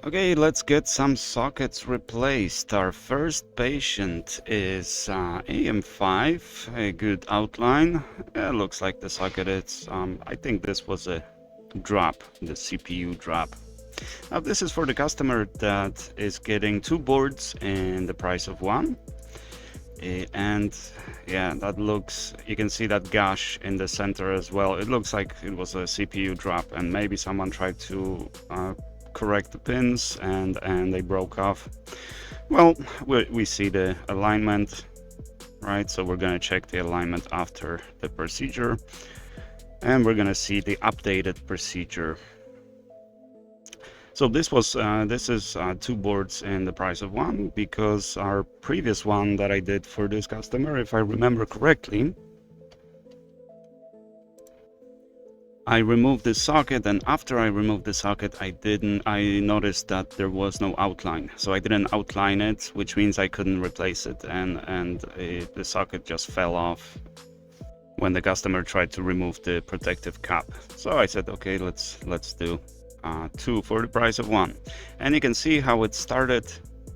Okay, let's get some sockets replaced. Our first patient is AM5, a good outline. Looks like the socket is, I think this was a drop, the CPU drop. Now this is for the customer that is getting two boards in the price of one. And yeah, that looks, you can see that gash in the center as well. It looks like it was a CPU drop, and maybe someone tried to correct the pins and they broke off. Well, we see the alignment, right? So we're going to check the alignment after the procedure, and we're going to see the updated procedure. So this is two boards in the price of one, because our previous one that I did for this customer, if I remember correctly, I removed the socket, and after I removed the socket, I noticed that there was no outline. So I didn't outline it, which means I couldn't replace it, and the socket just fell off when the customer tried to remove the protective cap. So I said, okay, let's do two for the price of one. And you can see how it started,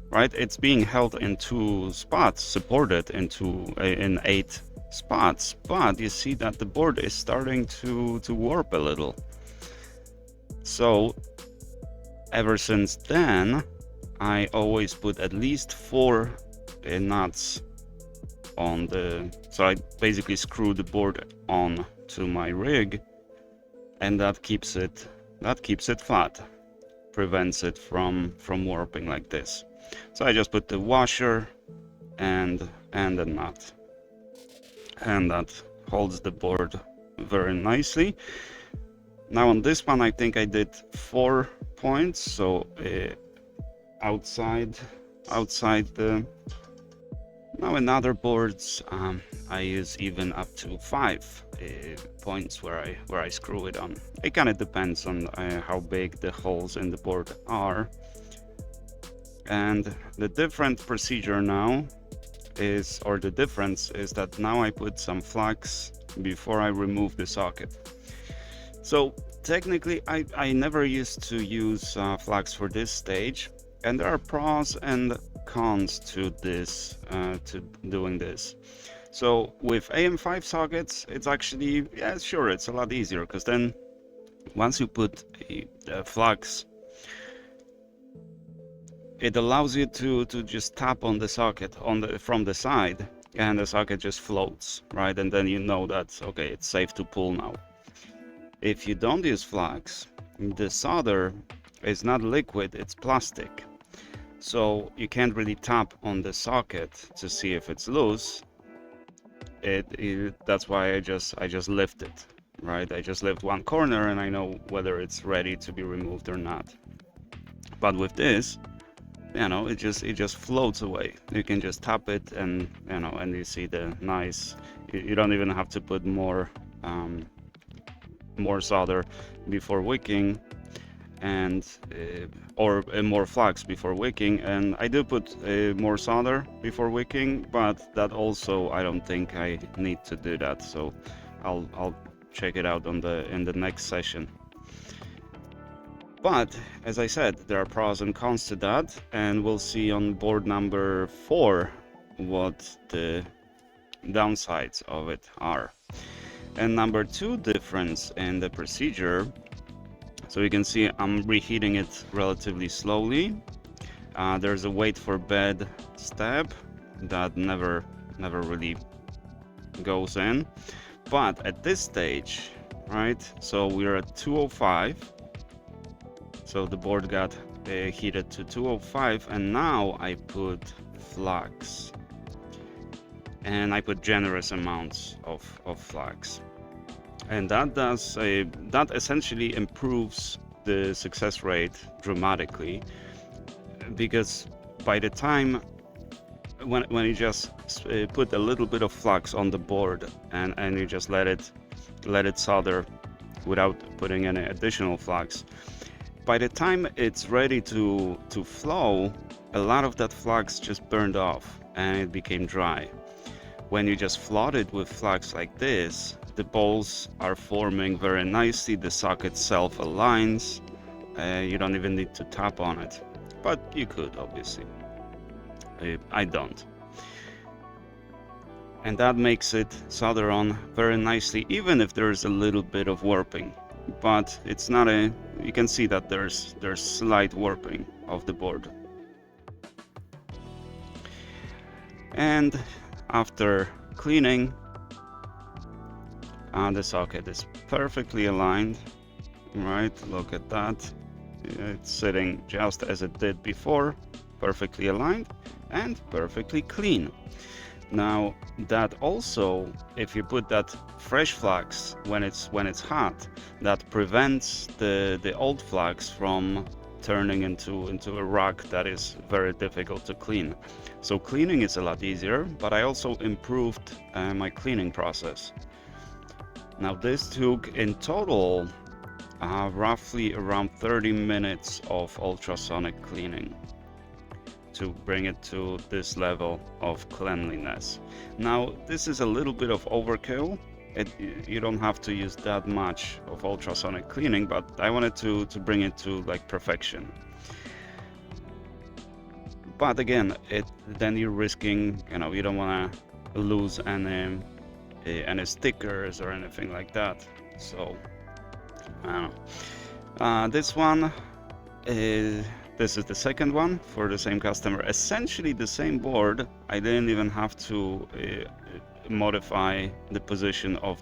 right? It's being held in two spots, supported in 8 spots, but you see that the board is starting to warp a little. So ever since then, I always put at least 4 nuts on so I basically screw the board on to my rig, and that keeps it flat, prevents it from warping like this. So I just put the washer and the nut, and that holds the board very nicely. Now on this one, I think I did 4 points, so outside the. Now in other boards, I use even up to 5 points where I screw it on. It kind of depends on how big the holes in the board are. And the different procedure now is, or the difference is that now I put some flux before I remove the socket. So technically, I never used to use flux for this stage, and there are pros and cons to this, to doing this. So with AM5 sockets, it's actually, yeah, sure, it's a lot easier, because then once you put a flux, it allows you to just tap on the socket from the side, and the socket just floats, right? And then you know that, okay, it's safe to pull now. If you don't use flux, the solder is not liquid, it's plastic. So you can't really tap on the socket to see if it's loose. That's why I just lift it, right? I just lift one corner and I know whether it's ready to be removed or not. But with this, you know, it just floats away. You can just tap it, and you know, and you see the nice. You don't even have to put more solder before wicking, and or more flux before wicking. And I do put more solder before wicking, but that also, I don't think I need to do that, so I'll check it out in the next session. But as I said, there are pros and cons to that, and we'll see on board number 4 what the downsides of it are. And number 2 difference in the procedure, so you can see I'm reheating it relatively slowly. There's a wait for bed step that never really goes in, but at this stage, right, so we're at 205, so the board got heated to 205, and now I put flux, and I put generous amounts of flux. And that essentially improves the success rate dramatically, because by the time when you just put a little bit of flux on the board and you just let it solder without putting any additional flux, by the time it's ready to flow, a lot of that flux just burned off and it became dry. When you just flood it with flux like this, the balls are forming very nicely, the socket self aligns, You don't even need to tap on it, but you could, obviously. I don't. And that makes it solder on very nicely, even if there's a little bit of warping. But it's not a, you can see that there's slight warping of the board. And after cleaning, the socket is perfectly aligned, right? Look at that. It's sitting just as it did before, perfectly aligned and perfectly clean. Now that also, if you put that fresh flux when it's hot, that prevents the old flux from turning into a rock that is very difficult to clean. So cleaning is a lot easier, but I also improved my cleaning process. Now this took in total roughly around 30 minutes of ultrasonic cleaning to bring it to this level of cleanliness. Now this is a little bit of overkill. You don't have to use that much of ultrasonic cleaning, but I wanted to bring it to like perfection. But again, then you're risking, you don't want to lose any stickers or anything like that. So I don't know. This one is. This is the second one for the same customer. Essentially the same board. I didn't even have to modify the position of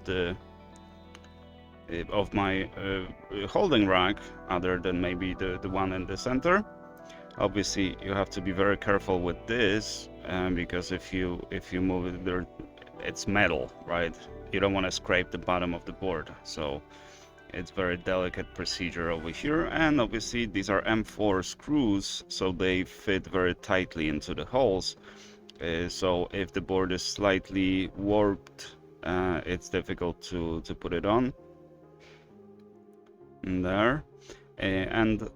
my holding rack, other than maybe the one in the center. Obviously, you have to be very careful with this because if you move it, it's metal, right? You don't want to scrape the bottom of the board. So it's very delicate procedure over here, and obviously these are M4 screws, so they fit very tightly into the holes. So if the board is slightly warped, it's difficult to put it on. And there, and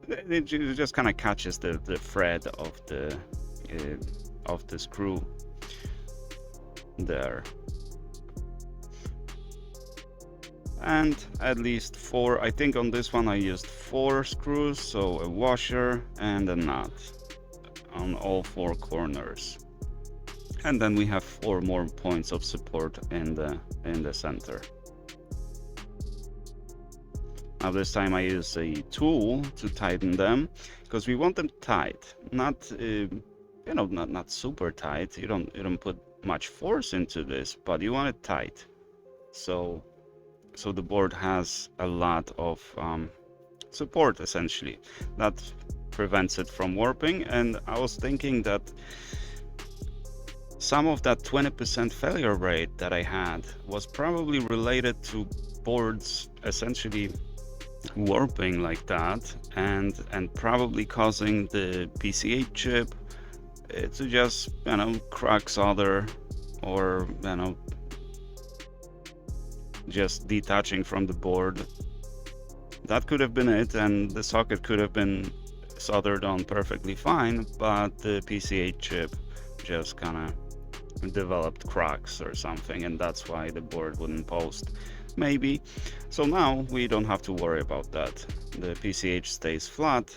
it just kind of catches the thread of the screw there. And at least 4, I think on this one I used 4 screws, so a washer and a nut on all 4 corners. And then we have 4 more points of support in the center. Now this time I use a tool to tighten them, because we want them tight, not not super tight. You don't put much force into this, but you want it tight. So the board has a lot of support, essentially. That prevents it from warping. And I was thinking that some of that 20% failure rate that I had was probably related to boards essentially warping like that, and probably causing the PCH chip to just crack solder, or just detaching from the board. That could have been it, and the socket could have been soldered on perfectly fine, but the PCH chip just kind of developed cracks or something, and that's why the board wouldn't post, maybe. So now we don't have to worry about that. The PCH stays flat,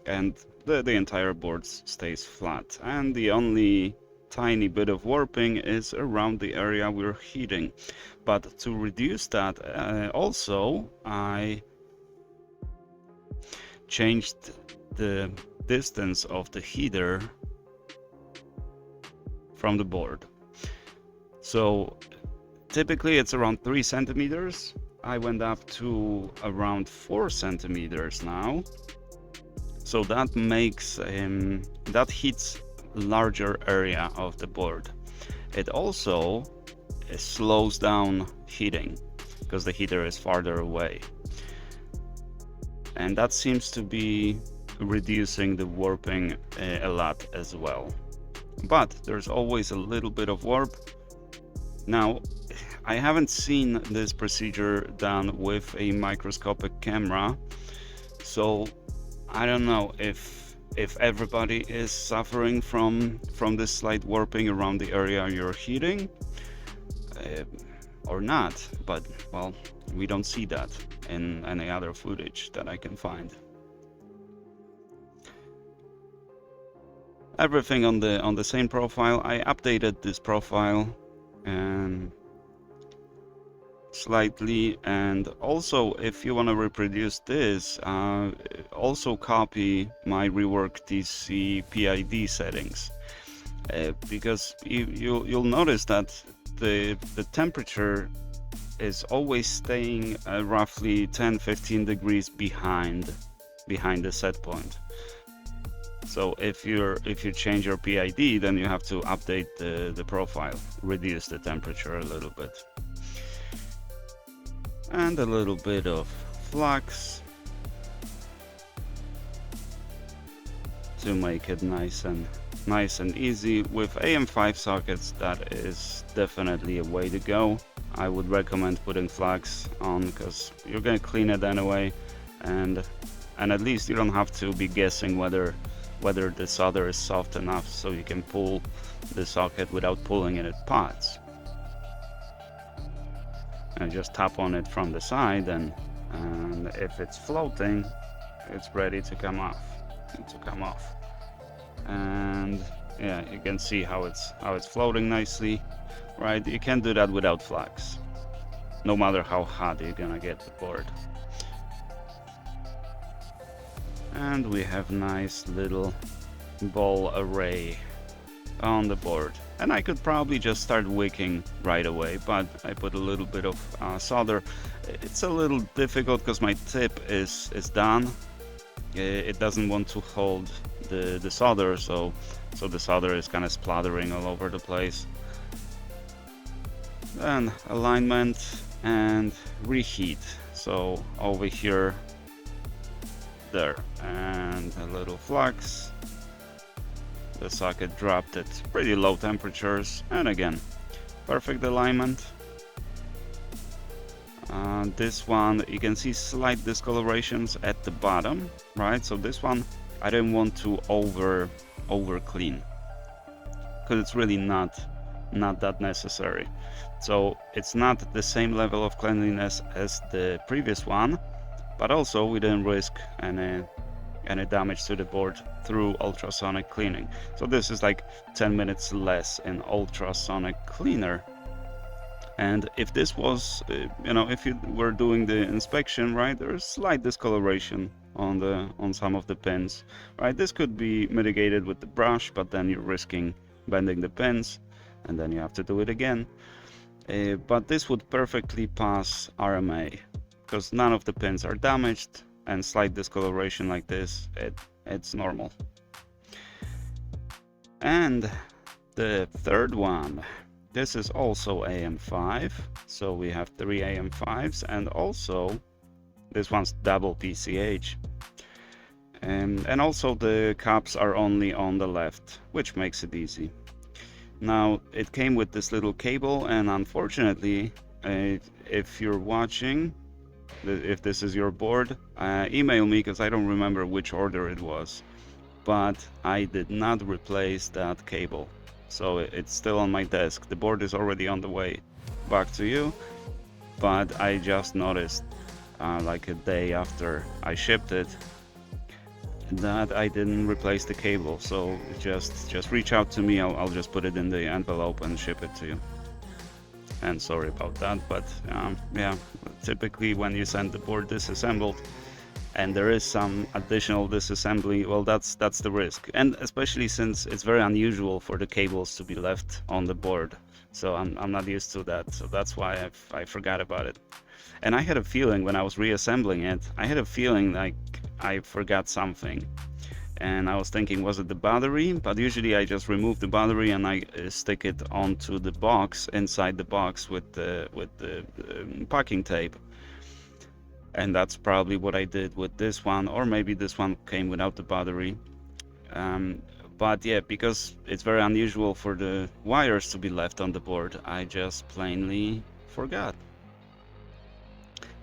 and the entire board stays flat, and the only tiny bit of warping is around the area we're heating. But to reduce that, also I changed the distance of the heater from the board. So typically it's around 3 centimeters. I went up to around 4 centimeters now. So that makes that heats larger area of the board. It also slows down heating because the heater is farther away, and that seems to be reducing the warping a lot as well. But there's always a little bit of warp. Now I haven't seen this procedure done with a microscopic camera, so I don't know if everybody is suffering from this slight warping around the area you're heating. or not, but well, we don't see that in any other footage that I can find. Everything on the same profile. I updated this profile and slightly, and also if you want to reproduce this, also copy my Rework TC PID settings, because you'll notice that the temperature is always staying roughly 10-15 degrees behind the set point. So if you change your PID, then you have to update the profile, reduce the temperature a little bit. And a little bit of flux to make it nice and easy. With AM5 sockets, that is definitely a way to go. I would recommend putting flux on because you're gonna clean it anyway, and at least you don't have to be guessing whether the solder is soft enough so you can pull the socket without pulling it at pots. And just tap on it from the side, and if it's floating, it's ready to come off. And yeah, you can see how it's floating nicely, right? You can't do that without flux, no matter how hot you're gonna get the board. And we have nice little ball array on the board. And I could probably just start wicking right away, but I put a little bit of solder. It's a little difficult because my tip is done. It doesn't want to hold the solder, so the solder is kind of splattering all over the place. Then alignment and reheat. So over here, there, and a little flux. The socket dropped at pretty low temperatures, and again, perfect alignment. This one, you can see slight discolorations at the bottom, right? So this one, I didn't want to over clean, because it's really not that necessary. So it's not the same level of cleanliness as the previous one, but also we didn't risk any damage to the board through ultrasonic cleaning. So this is like 10 minutes less in ultrasonic cleaner. And if this was, if you were doing the inspection, right, there's slight discoloration on some of the pins, right? This could be mitigated with the brush, but then you're risking bending the pins, and then you have to do it again. But this would perfectly pass RMA, because none of the pins are damaged, and slight discoloration like this, it's normal. And the third one, this is also AM5, so we have 3 AM5s, and also this one's double PCH. And also the caps are only on the left, which makes it easy. Now, it came with this little cable, and unfortunately, if you're watching, if this is your board, email me, because I don't remember which order it was, but I did not replace that cable, so it's still on my desk. The board is already on the way back to you, but I just noticed like a day after I shipped it that I didn't replace the cable. So just reach out to me, I'll just put it in the envelope and ship it to you. And sorry about that, but yeah, typically when you send the board disassembled and there is some additional disassembly, well, that's the risk. And especially since it's very unusual for the cables to be left on the board, so I'm not used to that, so that's why I forgot about it. And I had a feeling when I was reassembling it, I had a feeling like I forgot something, and I was thinking, was it the battery? But usually I just remove the battery and I stick it onto the box, inside the box with the packing tape. And that's probably what I did with this one, or maybe this one came without the battery. But yeah, because it's very unusual for the wires to be left on the board, I just plainly forgot.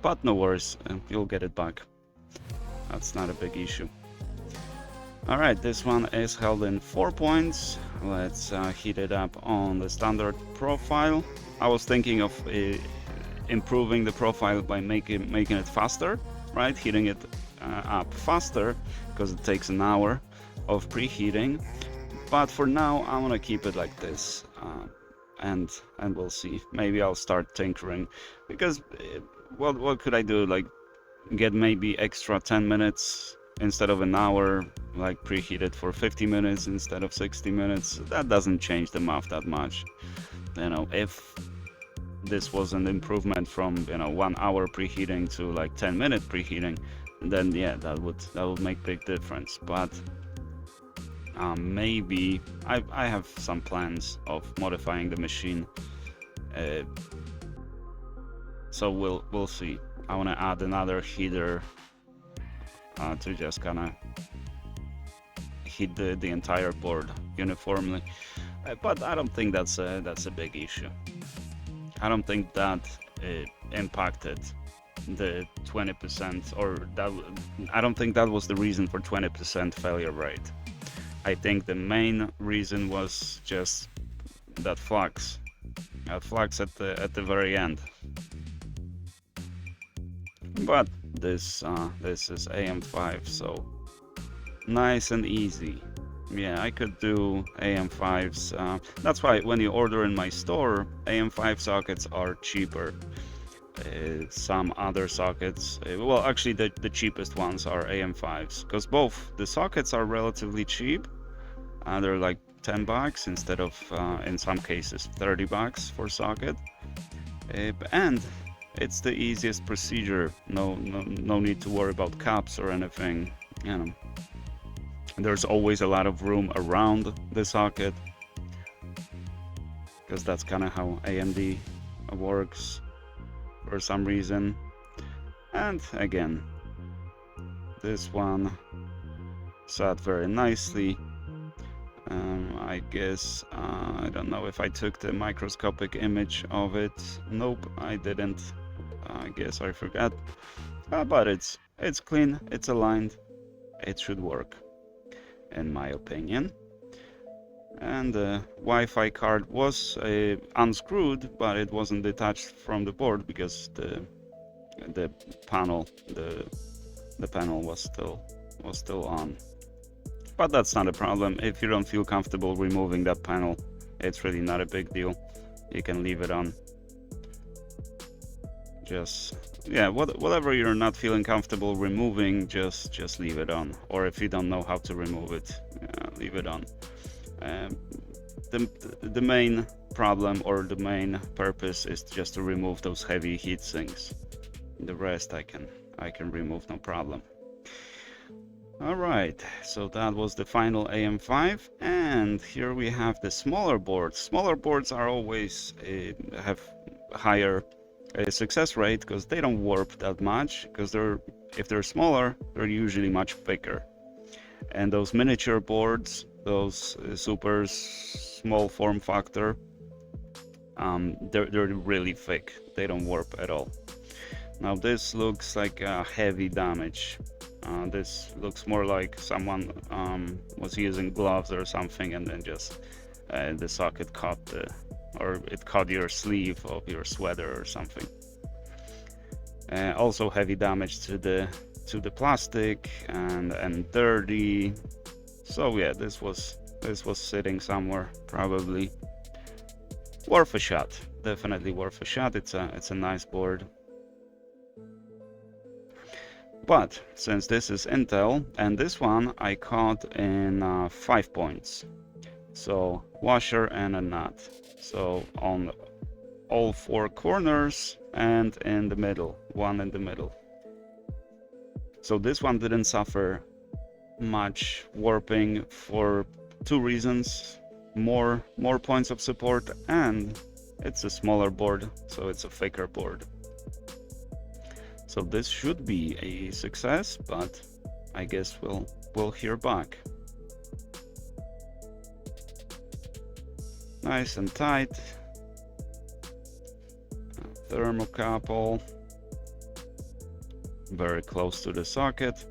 But no worries, you'll get it back. That's not a big issue. Alright, this one is held in 4 points. Let's heat it up on the standard profile. I was thinking of improving the profile by making it faster, right? Heating it up faster, because it takes an hour of preheating. But for now, I want to keep it like this, and we'll see. Maybe I'll start tinkering, because what could I do? Like, get maybe extra 10 minutes instead of an hour, like preheat it for 50 minutes instead of 60 minutes. That doesn't change the math that much. You know, if this was an improvement from 1 hour preheating to like 10-minute preheating, then yeah, that would make big difference. But maybe I have some plans of modifying the machine, so we'll see. I want to add another heater to just kind of heat the entire board uniformly, but I don't think that's a big issue. I don't think that impacted the 20%, or that I don't think that was the reason for 20% failure rate. I think the main reason was just that flux at the very end. But this is AM5, so nice and easy. Yeah, I could do AM5s. That's why when you order in my store, AM5 sockets are cheaper. Some other sockets, well, actually the cheapest ones are AM5s, because both the sockets are relatively cheap. They're like $10 instead of, in some cases, $30 for socket. And it's the easiest procedure. No need to worry about caps or anything. You know, there's always a lot of room around the socket, because that's kind of how AMD works for some reason. And again, this one sat very nicely. I guess I don't know if I took the microscopic image of it. Nope, I didn't. I guess I forgot. But it's clean, it's aligned, it should work, in my opinion. And the Wi-Fi card was unscrewed, but it wasn't detached from the board because the panel was still on. But that's not a problem. If you don't feel comfortable removing that panel, it's really not a big deal. You can leave it on. Just, yeah, whatever you're not feeling comfortable removing, just leave it on. Or if you don't know how to remove it, leave it on. The main problem, or the main purpose, is just to remove those heavy heat sinks. The rest I can remove, no problem. Alright, so that was the final AM5, and here we have the smaller boards. Smaller boards are always have higher success rate, because they don't warp that much, because if they're smaller, they're usually much thicker. And those miniature boards, those super small form factor, they're really thick. They don't warp at all. Now this looks like a heavy damage. This looks more like someone was using gloves or something, and then just the socket caught it caught your sleeve of your sweater or something. Also heavy damage to the plastic and dirty. So yeah, this was sitting somewhere, probably. Worth a shot, definitely worth a shot. It's a nice board. But since this is Intel, and this one I caught in 5 points, so washer and a nut, so on all 4 corners and in the middle, one in the middle. So this one didn't suffer much warping for 2 reasons: more points of support, and it's a smaller board, so it's a thicker board. So this should be a success, but I guess we'll hear back. Nice and tight. Thermocouple, very close to the socket.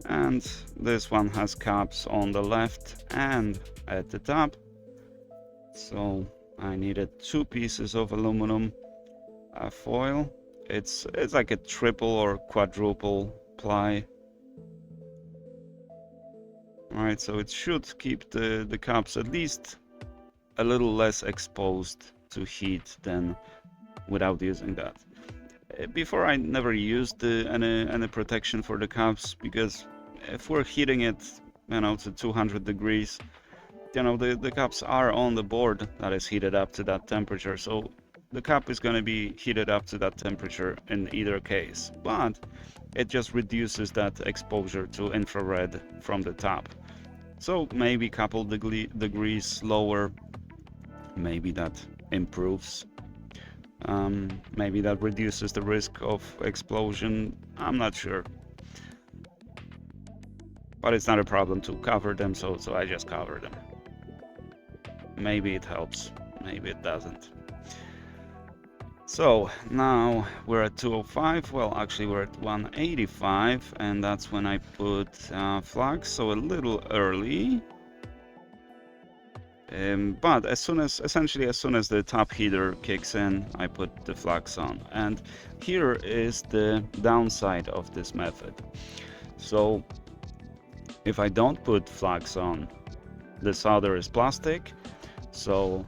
And this one has caps on the left and at the top. So I needed 2 pieces of aluminum foil. It's like a triple or quadruple ply. Alright, so it should keep the caps at least a little less exposed to heat than without using that. Before I never used any protection for the caps, because if we're heating it, you know, to 200 degrees, you know, the caps are on the board that is heated up to that temperature, so the cap is going to be heated up to that temperature in either case, but it just reduces that exposure to infrared from the top. So maybe a couple degrees lower, maybe that improves. Maybe that reduces the risk of explosion. I'm not sure. But it's not a problem to cover them, so I just cover them. Maybe it helps, maybe it doesn't. So now we're at 205, well actually we're at 185, and that's when I put flux, so a little early. But essentially as soon as the top heater kicks in, I put the flux on. And here is the downside of this method. So if I don't put flux on, the solder is plastic, so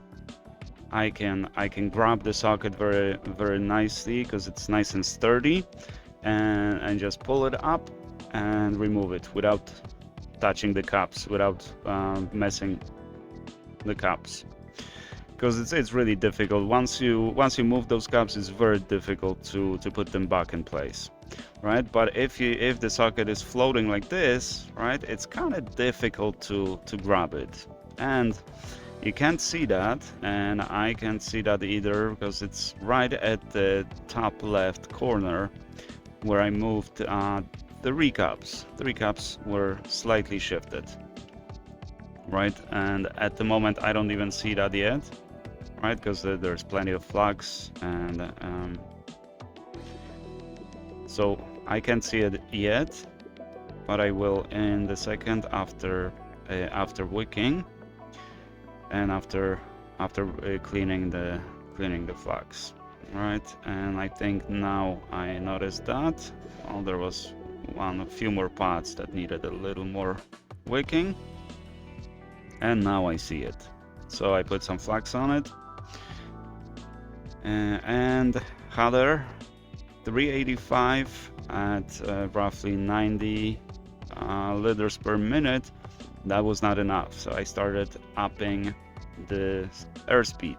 I can grab the socket very nicely because it's nice and sturdy, and just pull it up and remove it without touching the caps, without messing the caps, because it's really difficult. Once you move those caps, it's very difficult to put them back in place, right? But if the socket is floating like this, right, it's kind of difficult to grab it, and you can't see that, and I can't see that either because it's right at the top left corner where I moved the recaps. The recaps were slightly shifted, right? And at the moment I don't even see that yet, right? Because there's plenty of flux, and so I can't see it yet, but I will in the second after wicking and after cleaning the flux, right? And I think now I noticed that there was a few more parts that needed a little more wicking, and now I see it. So I put some flux on it, and header 385 at roughly 90 liters per minute. That was not enough, so I started upping the airspeed,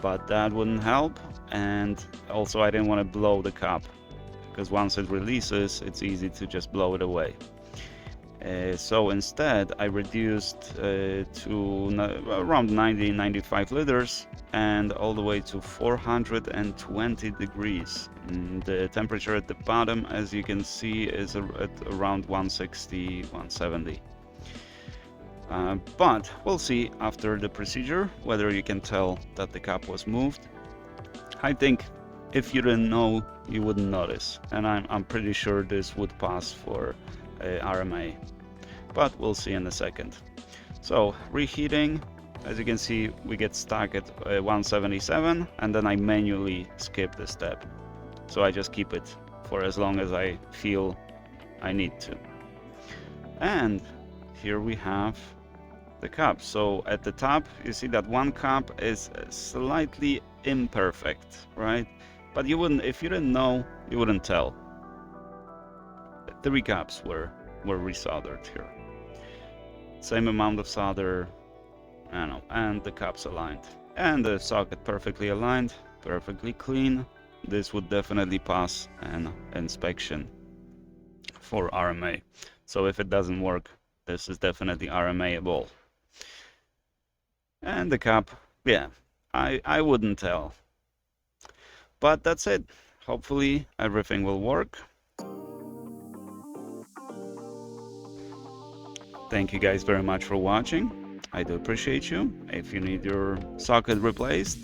but that wouldn't help, and also I didn't want to blow the cap, because once it releases, it's easy to just blow it away. So instead I reduced to around 90-95 liters and all the way to 420 degrees. The temperature at the bottom, as you can see, is at around 160-170. But we'll see after the procedure whether you can tell that the cap was moved. I think if you didn't know, you wouldn't notice, and I'm pretty sure this would pass for RMA, but we'll see in a second. So reheating, as you can see, we get stuck at 177, and then I manually skip the step, so I just keep it for as long as I feel I need to. And here we have the cap. So at the top you see that one cap is slightly imperfect, right? But you wouldn't, if you didn't know, you wouldn't tell. 3 caps were resoldered here. Same amount of solder, I know, and the caps aligned, and the socket perfectly aligned, perfectly clean. This would definitely pass an inspection for RMA. So if it doesn't work, this is definitely RMA-able. And the cap, yeah, I wouldn't tell. But that's it. Hopefully everything will work. Thank you guys very much for watching. I do appreciate you. If you need your socket replaced,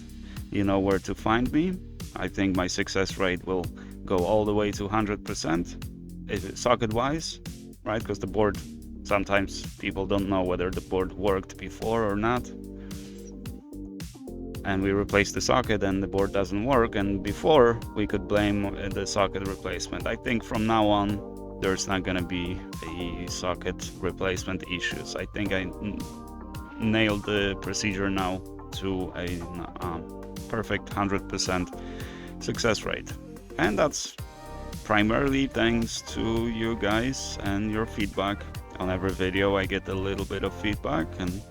you know where to find me. I think my success rate will go all the way to 100% socket wise. right? Because the board, sometimes people don't know whether the board worked before or not. And we replace the socket and the board doesn't work, and before we could blame the socket replacement. I think from now on there's not gonna be a socket replacement issues. I think I nailed the procedure now to a perfect 100% success rate, and that's primarily thanks to you guys and your feedback. On every video I get a little bit of feedback, and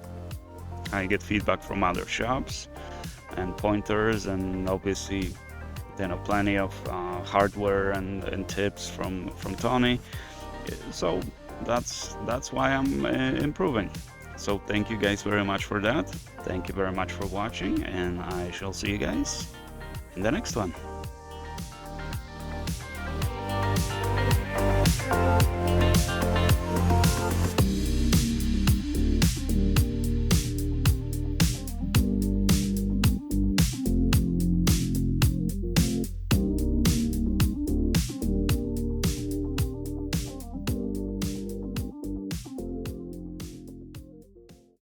I get feedback from other shops and pointers, and obviously, you know, plenty of hardware and tips from Tony. So that's why I'm improving. So thank you guys very much for that. Thank you very much for watching, and I shall see you guys in the next one.